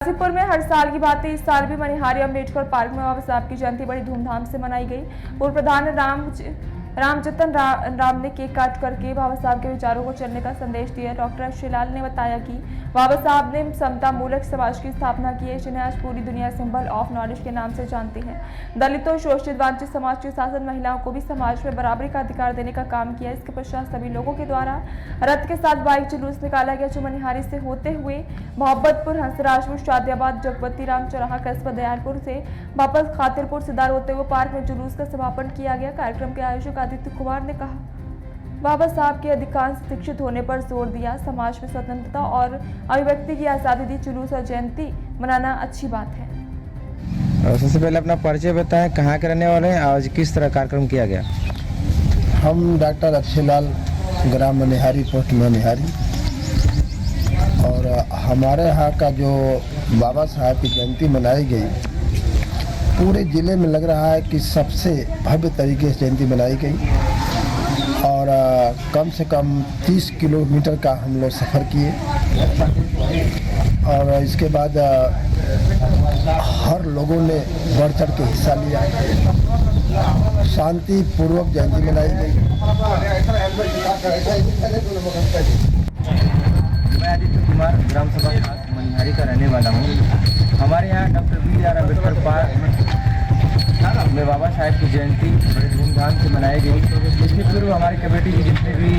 गाजीपुर में हर साल की बात है, इस साल भी मनिहारी अम्बेडकर पार्क में बाबा साहब की जयंती बड़ी धूमधाम से मनाई गई। पूर्व प्रधान रामजतन राम ने केक काट करके बाबा साहब के विचारों को चलने का संदेश दिया। डॉक्टर अक्षयलाल ने बताया कि बाबा साहब ने समता मूलक समाज की स्थापना की है, जिन्हें आज पूरी दुनिया सिंबल ऑफ नॉलेज के नाम से जानती है। दलितों, शोषित, वंचित समाज के शासन, महिलाओं को भी समाज में बराबरी का अधिकार देने का काम किया। इसके पश्चात सभी लोगों के द्वारा रथ के साथ बाइक जुलूस निकाला गया, जो मनिहारी से होते हुए मोहब्बतपुर, हंसराजपुर, शादियाबाद, जगपति राम चौराहा, कस्बा दयालपुर से वापस खातिरपुर सिदार होते हुए पार्क में जुलूस का समापन किया गया। कार्यक्रम के आयोजक आदित्य कुमार ने कहा, बाबा साहब के अधिकांश शिक्षित होने पर जोर दिया, समाज में स्वतंत्रता और अभिव्यक्ति की आज़ादी दी। जुलूस और जयंती मनाना अच्छी बात है। सबसे पहले अपना परिचय बताएं, कहाँ के रहने वाले हैं, आज किस तरह कार्यक्रम किया गया? हम डॉक्टर अक्षयलाल, ग्राम मनिहारी, पोस्ट मनिहारी। और हमारे यहाँ का जो बाबा साहब की जयंती मनाई गई, पूरे ज़िले में लग रहा है कि सबसे भव्य तरीके से जयंती मनाई गई। और कम से कम 30 किलोमीटर का हम लोग सफ़र किए। और इसके बाद हर लोगों ने बढ़ चढ़ के हिस्सा लिया। शांति पूर्वक जयंती मनाई गई। मैं आदित्य कुमार, ग्राम सभा खास मनिहारी का रहने वाला हूँ। हमारे यहाँ डॉक्टर बी.आर. अम्बेडकर पार्क में बाबा साहब की जयंती बड़े धूमधाम से मनाई गई। इसके पूर्व हमारी कमेटी के जितने भी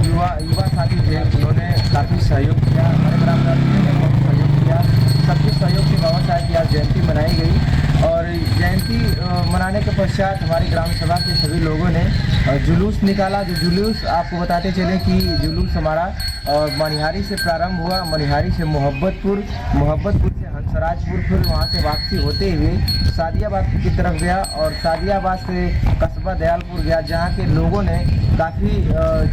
युवा साथी थे, उन्होंने काफ़ी सहयोग किया। हमारे ग्रामवासियों ने बहुत सहयोग किया। सबके सहयोग से बाबा साहब की आज जयंती मनाई गई। और जयंती मनाने के पश्चात हमारी ग्राम सभा के सभी लोगों ने जुलूस निकाला। जो जुलूस आपको बताते चले कि जुलूस हमारा मनिहारी से प्रारंभ हुआ। मनिहारी से मोहब्बतपुर से हंसराजपुर, फिर वहाँ से वापसी होते हुए शादियाबाद की तरफ गया और शादियाबाद से कस्बा दयालपुर गया, जहाँ के लोगों ने काफ़ी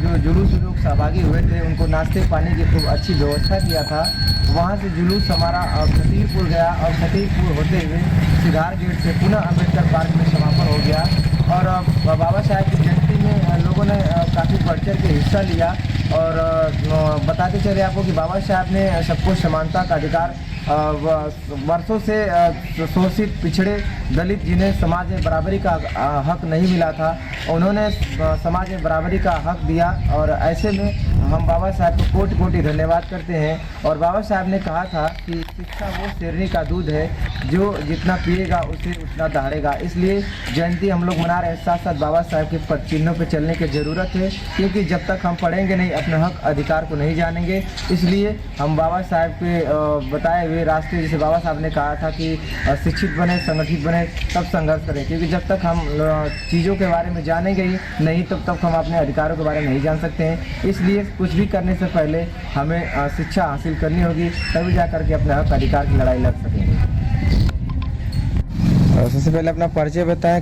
जो जुलूस लोग सहभागी हुए थे, उनको नाश्ते पानी की खूब अच्छी व्यवस्था किया था। वहाँ से जुलूस हमारा खतीरपुर गया और खतीरपुर होते हुए सिधार गेट से पुनः अम्बेडकर पार्क में समापन हो गया। और बाबा साहब की जयंती में लोगों ने काफ़ी बढ़ चढ़ के हिस्सा लिया। और बताते चले आपको कि बाबा साहब ने सबको समानता का अधिकार, वर्षों से शोषित, पिछड़े, दलित, जिन्हें समाज में बराबरी का हक नहीं मिला था, उन्होंने समाज में बराबरी का हक दिया। और ऐसे में हम बाबा साहब को कोटि कोटि धन्यवाद करते हैं। और बाबा साहब ने कहा था कि शिक्षा वो शेरनी का दूध है, जो जितना पिएगा उसे उतना दहाड़ेगा। इसलिए जयंती हम लोग मना रहे हैं। साथ साथ बाबा साहब के पद चिन्हों पर चलने की ज़रूरत है, क्योंकि जब तक हम पढ़ेंगे नहीं, अपने हक अधिकार को नहीं जानेंगे। इसलिए हम बाबा साहब के बताए हुए रास्ते, जैसे बाबा साहब ने कहा था कि शिक्षित बने, संगठित बने, तब संघर्ष करें, क्योंकि जब तक हम चीज़ों के बारे में जानेंगे ही नहीं, तब तक हम अपने अधिकारों के बारे में नहीं जान सकते हैं। इसलिए कुछ भी करने से पहले हमें शिक्षा हासिल करनी होगी, तभी जा करके अपने हक अधिकार की लड़ाई लड़ सकेंगे। सबसे पहले अपना परिचय बताएं,